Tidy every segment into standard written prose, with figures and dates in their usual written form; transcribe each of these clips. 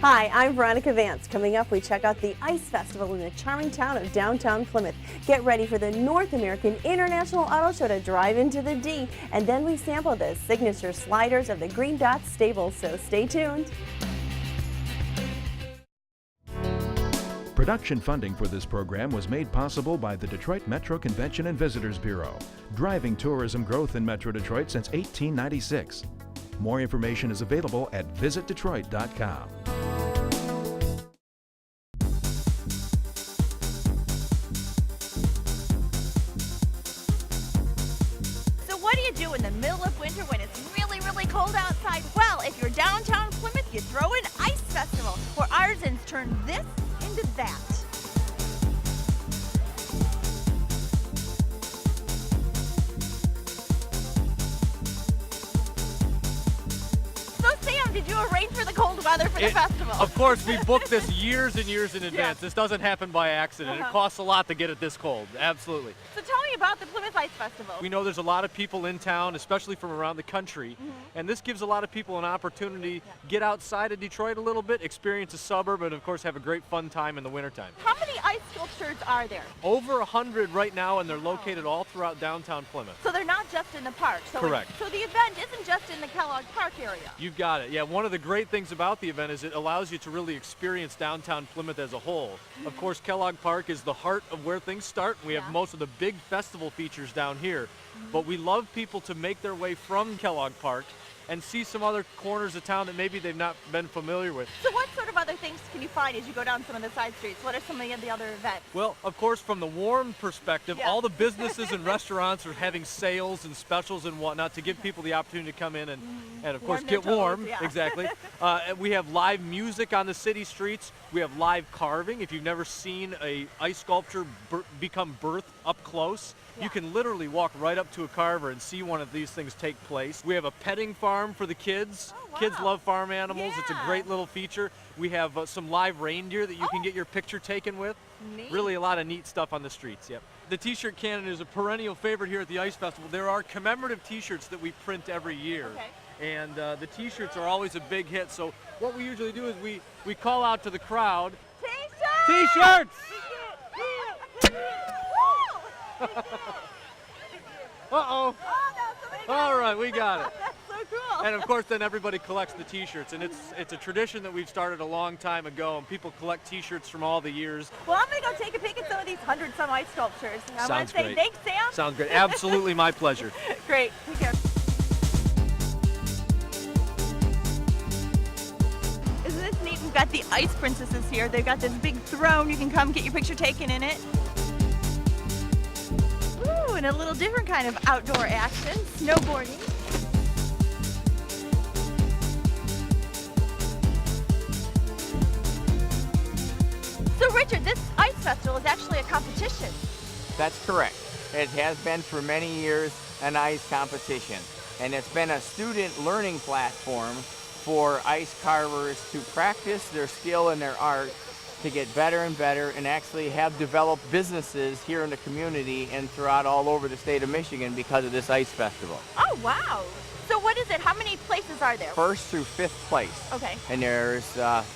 Hi, I'm Veronica Vance. Coming up, we check out the Ice Festival in the charming town of downtown Plymouth. Get ready for the North American International Auto Show to drive into the D, and then we sample the signature sliders of the Green Dot stable, so stay tuned. Production funding for this program was made possible by the Detroit Metro Convention and Visitors Bureau, driving tourism growth in Metro Detroit since 1896. More information is available at visitdetroit.com. So what do you do in the middle of winter when it's really, really cold outside? Well, if you're downtown Plymouth, you throw an ice festival where artisans turn this into that. So Sam, did you arrange for the cold weather for the festival? Of course, we booked this years and years in advance. This doesn't happen by accident. It costs a lot to get it this cold, absolutely. So tell me about the Plymouth Ice Festival. We know there's a lot of people in town, especially from around the country, and this gives a lot of people an opportunity to get outside of Detroit a little bit, experience a suburb, and of course have a great fun time in the wintertime. How many ice sculptures are there? Over 100 right now, and they're located all throughout downtown Plymouth. So they're not just in the park. So Correct. So the event isn't just in the Kellogg Park area. You've got it. Yeah, one of the great things about the event is it allows you to really experience downtown Plymouth as a whole. Of course, Kellogg Park is the heart of where things start. We have most of the big festival features down here, but we love people to make their way from Kellogg Park and see some other corners of town that maybe they've not been familiar with. So what sort of other things can you find as you go down some of the side streets? What are some of the other events? Well, of course, from the warm perspective, all the businesses and restaurants are having sales and specials and whatnot to give people the opportunity to come in and of course, get warm. Exactly. We have live music on the city streets. We have live carving. If you've never seen a ice sculpture become birthed up close, you can literally walk right up to a carver and see one of these things take place. We have a petting farm for the kids. Kids love farm animals. It's a great little feature. We have some live reindeer that you can get your picture taken with. Neat. Really a lot of neat stuff on the streets, The t-shirt cannon is a perennial favorite here at the Ice Festival. There are commemorative t-shirts that we print every year. And the t-shirts are always a big hit. So what we usually do is we call out to the crowd. T-shirts! T-shirts! Uh-oh. All right, we got it. That's so cool. And of course, then everybody collects the t-shirts, and it's a tradition that we've started a long time ago, and people collect t-shirts from all the years. Well, I'm going to go take a peek at some of these 100-some ice sculptures. I want to say great. thanks, Sam. Sounds great. Absolutely my pleasure. Great. Take care. Isn't this neat? We've got the ice princesses here. They've got this big throne. You can come get your picture taken in it. Ooh, and a little different kind of outdoor action, snowboarding. So Richard, this ice festival is actually a competition. That's correct. It has been for many years an ice competition, and it's been a student learning platform for ice carvers to practice their skill and their art to get better and better, and actually have developed businesses here in the community and throughout all over the state of Michigan because of this ice festival. Oh, wow. So what is it? How many places are there? First through fifth place. Okay. And there's,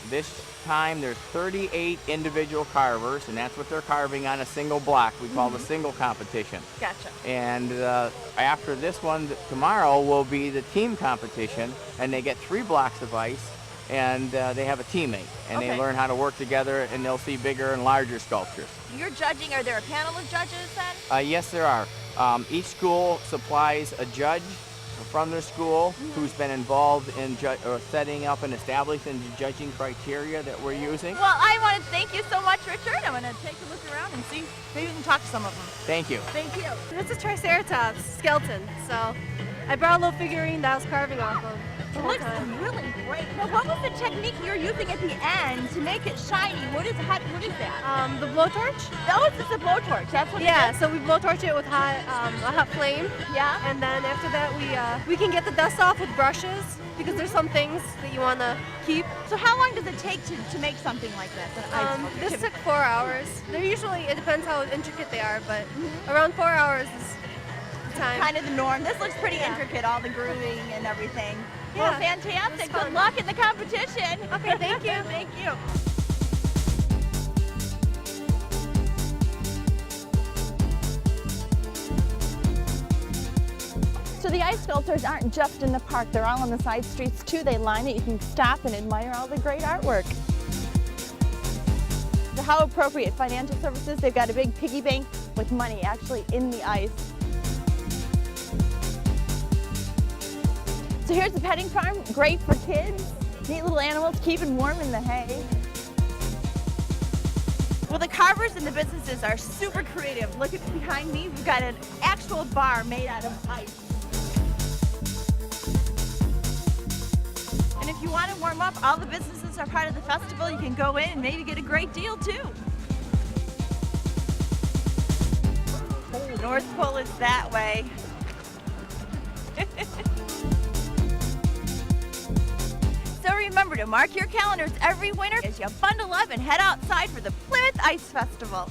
this time, there's 38 individual carvers, and that's what they're carving on a single block. We call the single competition. Gotcha. And after this one, tomorrow will be the team competition, and they get 3 blocks of ice, and they have a teammate, and they learn how to work together, and they'll see bigger and larger sculptures. You're judging. Are there a panel of judges then? Yes, there are. Each school supplies a judge from their school who's been involved in setting up and establishing the judging criteria that we're using. Well, I want to thank you so much, Richard. I'm going to take a look around and see. Maybe we can talk to some of them. Thank you. Thank you. It's a Triceratops skeleton, so I brought a little figurine that I was carving off of. It looks really great. Now, what was the technique you're using at the end to make it shiny? What is that? The blowtorch? Oh, it's just a blowtorch. That's what Yeah, it is? so we blowtorch it with a hot flame. Yeah. And then after that, we can get the dust off with brushes because there's some things that you want to keep. So how long does it take to make something like this? This took 4 hours. They're usually, it depends how intricate they are, but around 4 hours is the time. Kind of the norm. This looks pretty intricate, all the grooving and everything. Well, fantastic. Good luck in the competition. Okay, thank you. Thank you. So the ice sculptors aren't just in the park, they're all on the side streets too. They line it, you can stop and admire all the great artwork. So how appropriate, financial services, they've got a big piggy bank with money actually in the ice. So here's the petting farm, great for kids. Neat little animals, keeping warm in the hay. Well, the carvers and the businesses are super creative. Look at behind me, we've got an actual bar made out of ice. And if you want to warm up, all the businesses are part of the festival. You can go in and maybe get a great deal too. The North Pole is that way. So remember to mark your calendars every winter as you bundle up and head outside for the Plymouth Ice Festival.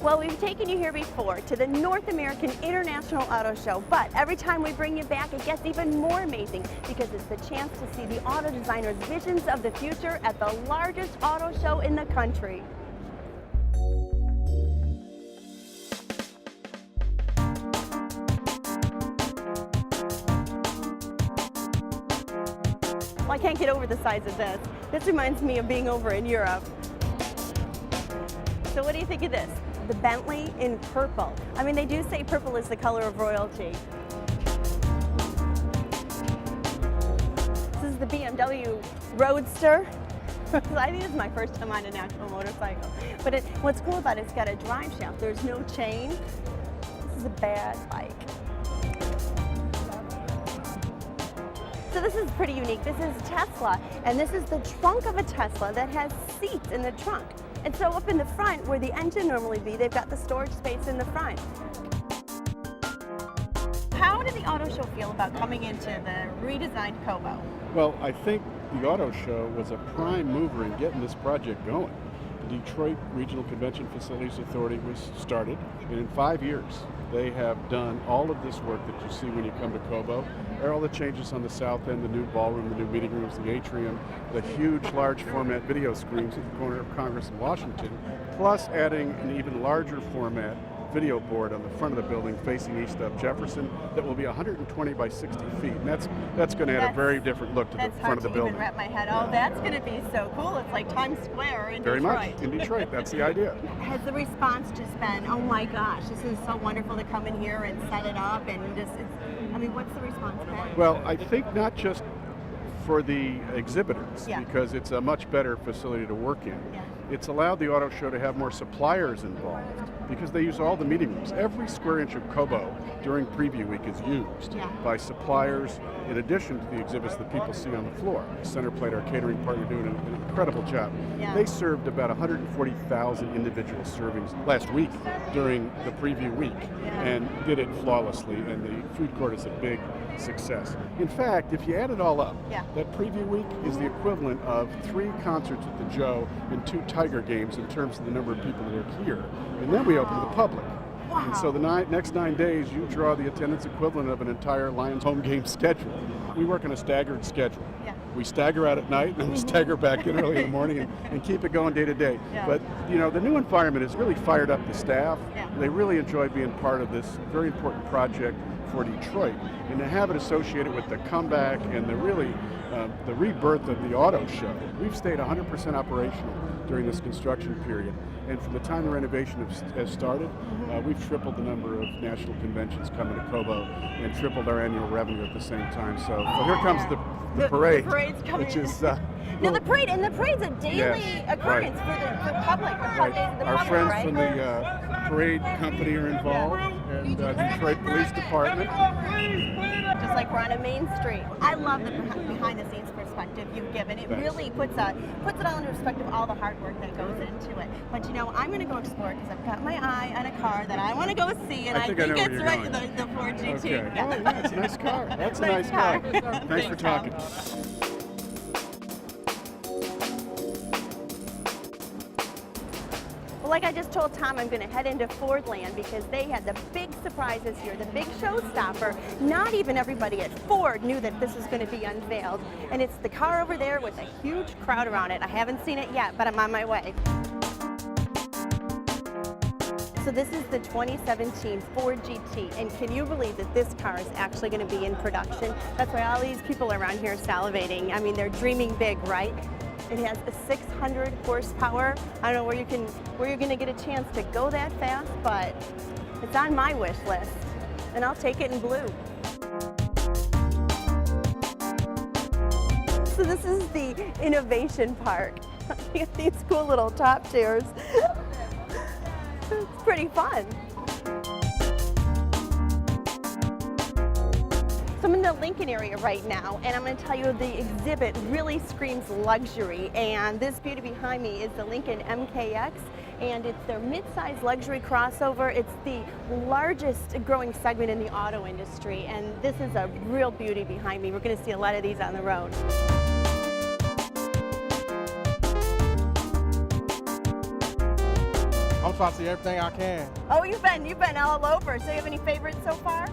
Well, we've taken you here before to the North American International Auto Show, but every time we bring you back, it gets even more amazing because it's the chance to see the auto designers' visions of the future at the largest auto show in the country. Well, I can't get over the size of this. This reminds me of being over in Europe. So what do you think of this? The Bentley in purple. I mean, they do say purple is the color of royalty. This is the BMW Roadster. I think this is my first time on an actual motorcycle. But what's cool about it, it's got a drive shaft. There's no chain. This is a bad bike. So this is pretty unique. This is Tesla, and this is the trunk of a Tesla that has seats in the trunk. And so up in the front, where the engine normally be, they've got the storage space in the front. How did the auto show feel about coming into the redesigned Kobo? Well, I think the auto show was a prime mover in getting this project going. The Detroit Regional Convention Facilities Authority was started, and in 5 years they have done all of this work that you see when you come to Cobo. There are all the changes on the south end, the new ballroom, the new meeting rooms, the atrium, the huge large format video screens at the corner of Congress and Washington, plus adding an even larger format video board on the front of the building facing east of Jefferson that will be 120 by 60 feet. And that's going to add a very different look to the front of the building. That's hard to even wrap my head. Oh, that's going to be so cool. It's like Times Square in Detroit. Very much in Detroit. That's the idea. Has the response just been, oh my gosh, this is so wonderful to come in here and set it up and just, I mean, what's the response been? Well, I think not just for the exhibitors, because it's a much better facility to work in. It's allowed the auto show to have more suppliers involved because they use all the meeting rooms. Every square inch of Cobo during preview week is used by suppliers in addition to the exhibits that people see on the floor. Centerplate, our catering partner, doing an incredible job. They served about 140,000 individual servings last week during the preview week and did it flawlessly, and the food court is a big success. In fact, if you add it all up, that preview week is the equivalent of 3 concerts at the Joe and 2 Tiger games in terms of the number of people that are here. And then we open to the public. And so the next 9 days, you draw the attendance equivalent of an entire Lions home game schedule. We work on a staggered schedule. We stagger out at night and then we stagger back in early in the morning and keep it going day to day. But you know, the new environment has really fired up the staff. They really enjoy being part of this very important project for Detroit, and to have it associated with the comeback and the really the rebirth of the auto show. We've stayed 100% operational during this construction period, and from the time the renovation has started, we've tripled the number of national conventions coming to Cobo and tripled our annual revenue at the same time. So here comes the parade, the parade's coming. which is now the parade's a daily occurrence for the public. Our friends from the parade company are involved, and Detroit Police Department. Just like we're on a main street. I love the behind-the-scenes perspective you've given. It really puts it all into perspective, all the hard work that goes into it. But you know, I'm going to go explore because I've got my eye on a car that I want to go see, and I think it's right, the Ford GT. Okay. Oh, yeah, it's a nice car. That's a nice car. Thanks for talking. Well, like I just told Tom, I'm going to head into Fordland because they had the big surprises here, the big showstopper. Not even everybody at Ford knew that this was going to be unveiled. And it's the car over there with a huge crowd around it. I haven't seen it yet, but I'm on my way. So this is the 2017 Ford GT, and can you believe that this car is actually going to be in production? That's why all these people around here are salivating. I mean, they're dreaming big, right? It has a 600 horsepower. I don't know where you're going to get a chance to go that fast, but it's on my wish list, and I'll take it in blue. So this is the Innovation Park. You got these cool little top chairs. It's pretty fun. So I'm in the Lincoln area right now, and I'm going to tell you the exhibit really screams luxury. And this beauty behind me is the Lincoln MKX, and it's their mid-size luxury crossover. It's the largest growing segment in the auto industry, and this is a real beauty behind me. We're going to see a lot of these on the road. I'm trying to see everything I can. Oh, you've been all over. So you have any favorites so far?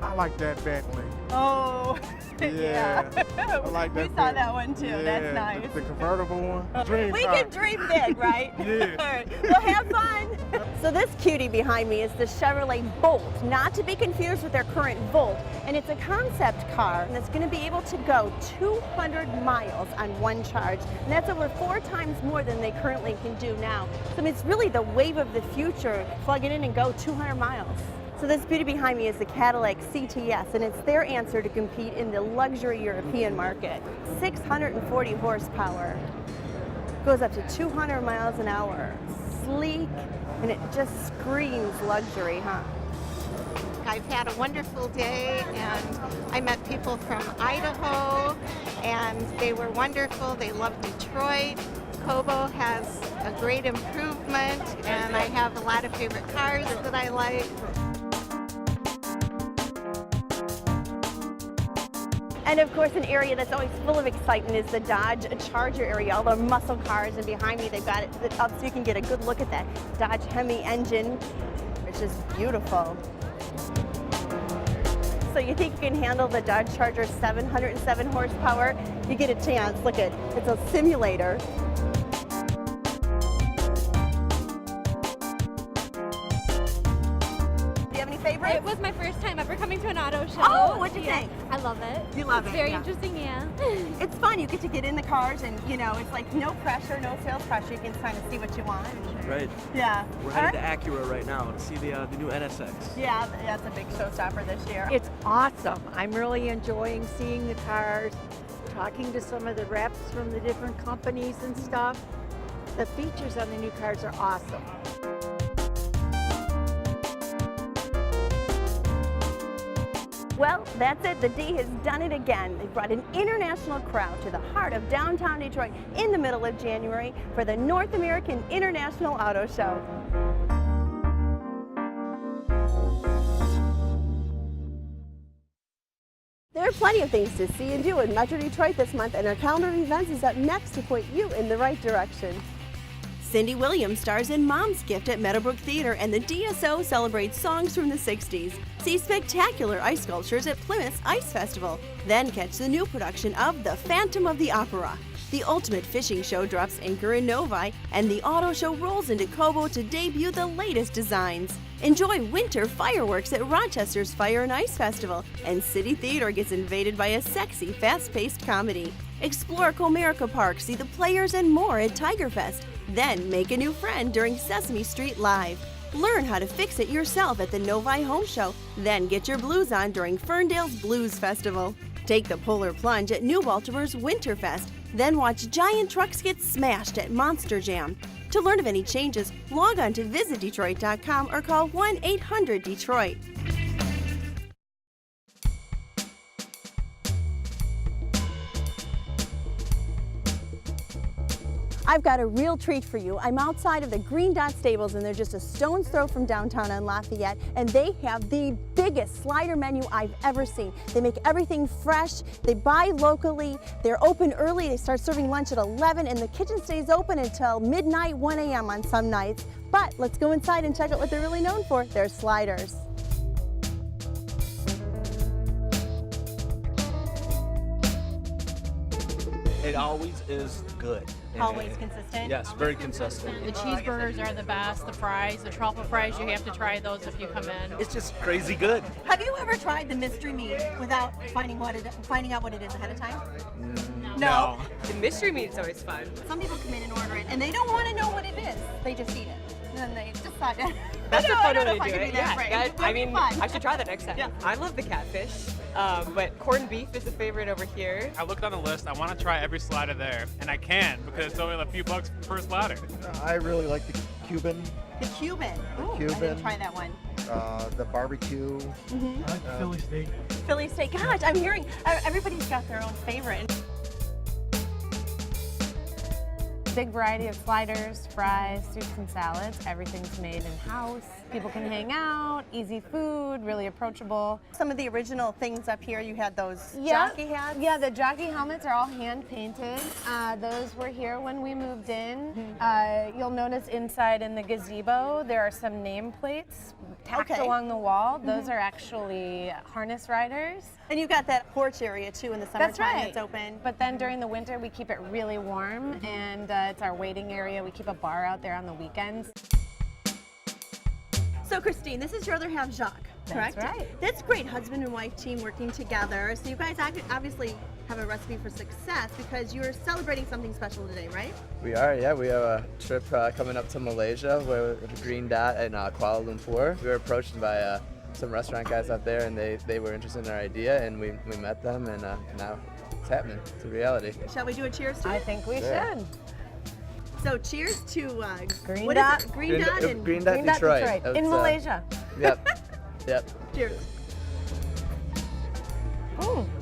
I like that Bentley. Oh, yeah. I like that. We saw that one too. Yeah, That's nice. The convertible one. Dream we car. can dream big, right? Yeah. All right. Well, have fun. So this cutie behind me is the Chevrolet Bolt, not to be confused with their current Volt. And it's a concept car, and it's going to be able to go 200 miles on one charge. And that's over 4 times more than they currently can do now. So I mean, it's really the wave of the future. Plug it in and go 200 miles. So this beauty behind me is the Cadillac CTS, and it's their answer to compete in the luxury European market. 640 horsepower, goes up to 200 miles an hour. Sleek, and it just screams luxury, huh? I've had a wonderful day, and I met people from Idaho, and they were wonderful. They love Detroit. Cobo has a great improvement, and I have a lot of favorite cars that I like. And of course, an area that's always full of excitement is the Dodge Charger area, all the muscle cars, and behind me they've got it up so you can get a good look at that Dodge Hemi engine. It's just beautiful. So you think you can handle the Dodge Charger 707 horsepower? You get a chance. Look at, it's a simulator. It was my first time ever coming to an auto show. Oh, what'd you think? I love it. You love it's it, very yeah. interesting, yeah. It's fun. You get to get in the cars and, you know, it's like no pressure, no sales pressure. You can kind of see what you want. Right. Yeah. We're headed to Acura right now to see the new NSX. Yeah, that's a big showstopper this year. It's awesome. I'm really enjoying seeing the cars, talking to some of the reps from the different companies and stuff. The features on the new cars are awesome. Well, that's it. The D has done it again. They brought an international crowd to the heart of downtown Detroit in the middle of January for the North American International Auto Show. There are plenty of things to see and do in Metro Detroit this month, and our calendar of events is up next to point you in the right direction. Cindy Williams stars in Mom's Gift at Meadowbrook Theater, and the DSO celebrates songs from the 60s. See spectacular ice sculptures at Plymouth's Ice Festival. Then catch the new production of The Phantom of the Opera. The Ultimate Fishing Show drops anchor in Novi, and the auto show rolls into Cobo to debut the latest designs. Enjoy winter fireworks at Rochester's Fire and Ice Festival, and City Theater gets invaded by a sexy, fast-paced comedy. Explore Comerica Park, see the players and more at Tigerfest. Then make a new friend during Sesame Street Live. Learn how to fix it yourself at the Novi Home Show. Then get your blues on during Ferndale's Blues Festival. Take the polar plunge at New Baltimore's Winterfest. Then watch giant trucks get smashed at Monster Jam. To learn of any changes, log on to visitdetroit.com or call 1-800-DETROIT. I've got a real treat for you. I'm outside of the Green Dot Stables, and they're just a stone's throw from downtown on Lafayette, and they have the biggest slider menu I've ever seen. They make everything fresh, they buy locally, they're open early, they start serving lunch at 11, and the kitchen stays open until midnight, 1 a.m. on some nights. But let's go inside and check out what they're really known for, their sliders. It always is good. Always consistent? Yes, very consistent. The cheeseburgers are the best, the fries, the truffle fries, you have to try those if you come in. It's just crazy good. Have you ever tried the mystery meat without finding out what it is ahead of time? No. The mystery meat is always fun. Some people come in and order it, and they don't want to know what it is. They just eat it. And then they decide. That's the fun way to do it. Yeah, I mean, I should try that next time. Yeah. I love the catfish, but corned beef is a favorite over here. I looked on the list. I want to try every slider there, and I can because it's only a few bucks per slider. I really like the Cuban. The Cuban. Ooh, I didn't try that one. The barbecue. I like the Philly steak. Philly steak. Gosh, I'm hearing everybody's got their own favorite. Big variety of sliders, fries, soups, and salads. Everything's made in-house. People can hang out, easy food, really approachable. Some of the original things up here, you had those Yeah. jockey hats? Yeah, the jockey helmets are all hand-painted. Those were here when we moved in. You'll notice inside in the gazebo, there are some nameplates tacked along the wall. Those are actually harness riders. And you've got that porch area too in the summertime. That's right. It's open. But then during the winter, we keep it really warm, and it's our waiting area. We keep a bar out there on the weekends. So Christine, this is your other half, Jacques, correct? That's right. That's great, husband and wife team working together. So you guys obviously have a recipe for success because you're celebrating something special today, right? We are, yeah. We have a trip coming up to Malaysia with the Green Dot in Kuala Lumpur. We were approached by some restaurant guys out there, and they were interested in our idea, and we met them, and now it's happening. It's a reality. Shall we do a cheers to it? I think we should. So cheers to Green what Dot. is it? Green Dot in Green Dot Detroit. In Malaysia. Yep. Yep. Cheers.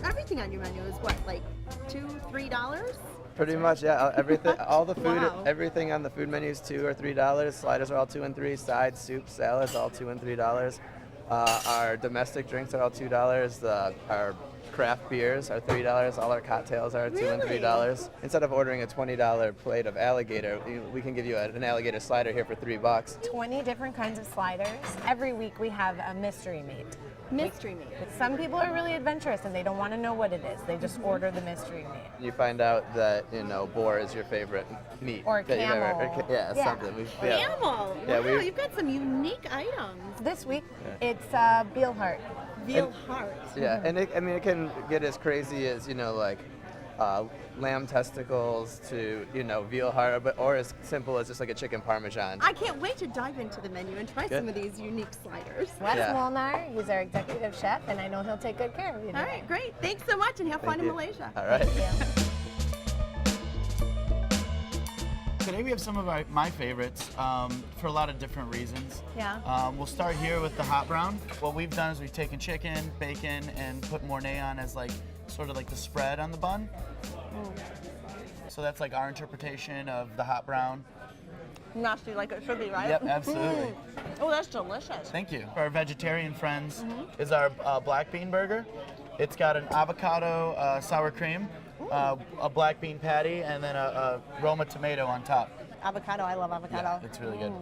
Everything on your menu is what, like $2, $3? Pretty much, yeah. Everything, all the food, Wow. everything on the food menu is $2 or $3. Sliders are all $2 and $3. Sides, soup, salads, all $2 and $3. Our domestic drinks are all $2. Our craft beers are $3. All our cocktails are $2 and $3. Instead of ordering a $20 plate of alligator, we can give you an alligator slider here for $3. 20 different kinds of sliders. Every week we have a mystery meat. Mystery meat. Some people are really adventurous and they don't want to know what it is. They just order the mystery meat. You find out that, boar is your favorite meat. Or that you've ever- camel. yeah, something. Camel. Yeah, wow, you've got some unique items. This week, it's veal heart. Veal heart. Yeah, and it can get as crazy as, lamb testicles to, veal heart, or as simple as just like a chicken parmesan. I can't wait to dive into the menu and try some of these unique sliders. Wes Molnar, he's our executive chef, and I know he'll take good care of you today. All right, great. Thanks so much, and have fun in Malaysia. All right. Today we have some of my favorites for a lot of different reasons. Yeah. We'll start here with the hot brown. What we've done is we've taken chicken, bacon, and put Mornay on as sort of like the spread on the bun. So that's like our interpretation of the hot brown. Nasty like it should be, right? Yep, absolutely. Oh, that's delicious. Thank you. For our vegetarian friends is our black bean burger. It's got an avocado sour cream, a black bean patty, and then a Roma tomato on top. Avocado, I love avocado. Yeah, it's really good.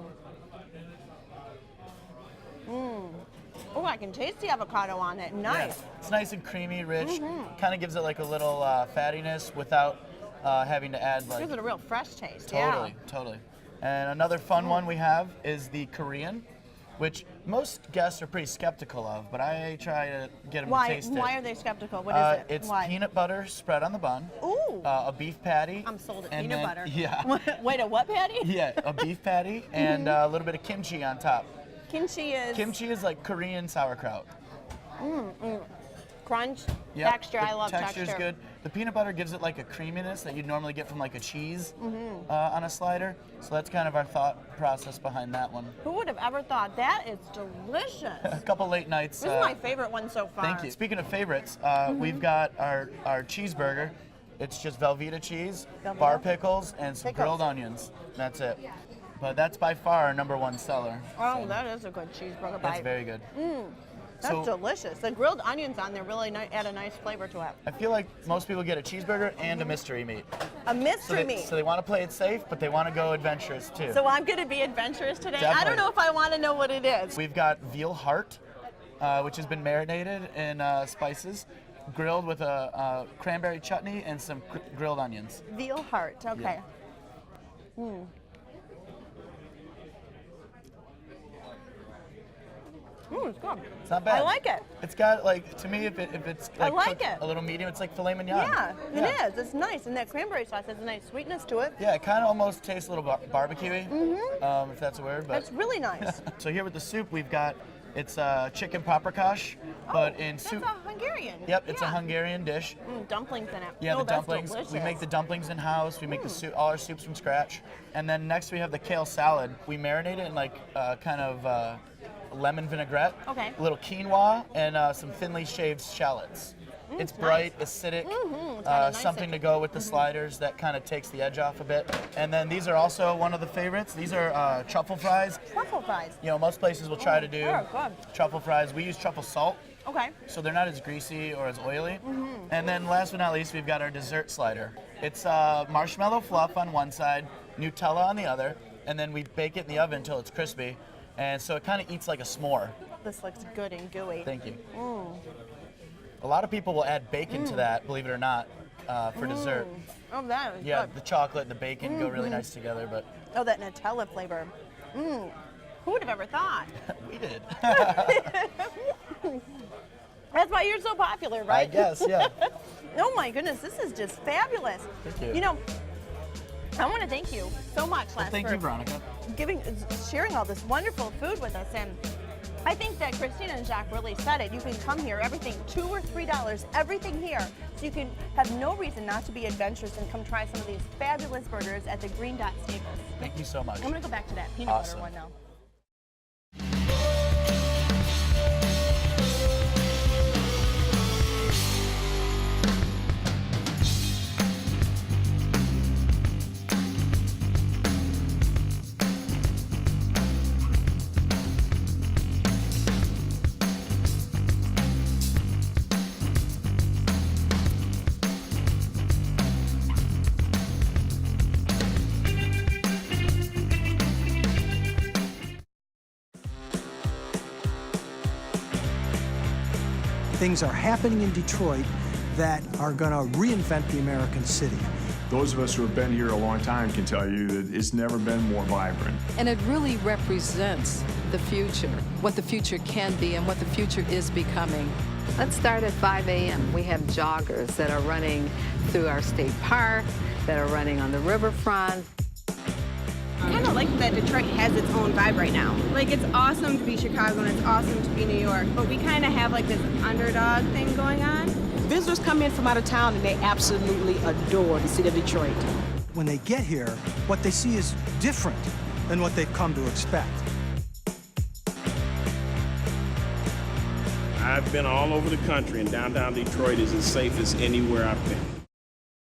Oh, I can taste the avocado on it. Nice. Yeah. It's nice and creamy, rich. Kind of gives it like a little fattiness without having to add Gives it a real fresh taste. Totally, totally. And another fun one we have is the Korean, which most guests are pretty skeptical of, but I try to get them to taste it. Why are they skeptical? What is it? It's Why? peanut butter spread on the bun. Ooh. A beef patty. I'm sold at and peanut then- butter. Yeah. Wait, a what patty? Yeah, a beef patty and a little bit of kimchi on top. Kimchi is? Kimchi is like Korean sauerkraut. Crunch, Yep, texture. I love texture. Texture's good. The peanut butter gives it like a creaminess that you'd normally get from like a cheese on a slider. So that's kind of our thought process behind that one. Who would have ever thought? That is delicious. A couple late nights. This is my favorite one so far. Thank you. Speaking of favorites, we've got our cheeseburger. It's just Velveeta cheese, bar pickles, and some grilled onions. That's it. But that's by far our #1 seller. Oh, that is a good cheeseburger bite. That's very good. That's delicious. The grilled onions on there really add a nice flavor to it. I feel like most people get a cheeseburger and a mystery meat. A mystery meat. So they want to play it safe, but they want to go adventurous too. So I'm going to be adventurous today. Definitely. I don't know if I want to know what it is. We've got veal heart, which has been marinated in spices, grilled with a cranberry chutney and some grilled onions. Veal heart. Okay. It's good. It's not bad. I like it. It's got to me, if it's I like cooked it. a little medium, it's like filet mignon. Yeah, it is. It's nice, and that cranberry sauce has a nice sweetness to it. Yeah, it kind of almost tastes a little barbecue-y, if that's a word. But That's really nice. so here with the soup, we've got it's chicken paprikash, but in soup. That's a Hungarian. Yep, it's a Hungarian dish. Dumplings in it. Yeah, Oh, the that's dumplings. delicious. We make the dumplings in house. We make the soup, all our soups from scratch. And then next we have the kale salad. We marinate it in kind of lemon vinaigrette. Okay. A little quinoa and some thinly shaved shallots. It's bright, acidic, something to go with the sliders that kind of takes the edge off a bit. And then these are also one of the favorites. These are truffle fries. Truffle fries. Most places will try to do Good. truffle fries. We use truffle salt. Okay. So they're not as greasy or as oily. And then last but not least, we've got our dessert slider. It's marshmallow fluff on one side, Nutella on the other, and then we bake it in the oven until it's crispy. And so it kind of eats like a s'more. This looks good and gooey. Thank you. A lot of people will add bacon to that, believe it or not, for dessert. Oh, that is Yeah, good. the chocolate and the bacon go really nice together, but Oh, that Nutella flavor. Who would have ever thought? we did. That's why you're so popular, right? I guess, yeah. Oh my goodness, this is just fabulous. Thank you. I want to thank you so much, Les, Thank for you, Veronica. sharing all this wonderful food with us. And I think that Christina and Jacques really said it. You can come here, everything $2 or $3, everything here. So you can have no reason not to be adventurous and come try some of these fabulous burgers at the Green Dot Steakhouse. Thank you so much. I'm going to go back to that peanut Awesome. butter one now. things are happening in Detroit that are going to reinvent the American city. Those of us who have been here a long time can tell you that it's never been more vibrant. And it really represents the future, what the future can be and what the future is becoming. Let's start at 5 a.m. We have joggers that are running through our state park, that are running on the riverfront. I kind of like that Detroit has its own vibe right now. Like, it's awesome to be Chicago and it's awesome to be New York, but we kind of have like this underdog thing going on. Visitors come in from out of town and they absolutely adore the city of Detroit. When they get here, what they see is different than what they've come to expect. I've been all over the country, and downtown Detroit is as safe as anywhere I've been.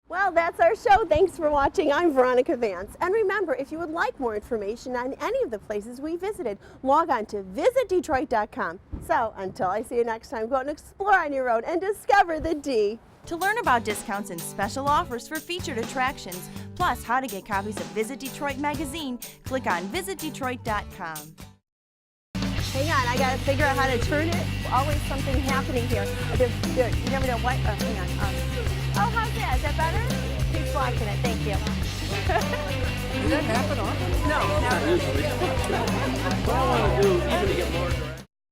Well, that's our show. Thanks for watching. I'm Veronica Vance. And remember, if you would like more information on any of the places we visited, log on to visitdetroit.com. So until I see you next time, go out and explore on your road and discover the D. To learn about discounts and special offers for featured attractions, plus how to get copies of Visit Detroit magazine, click on visitdetroit.com. Hang on, I gotta figure out how to turn it. Always something happening here. You never know what. Oh, hang on. Oh, how's that? Is that better? Keep watching it. Thank you. Does that happen often? No, never. What I want to do, even to get more direct.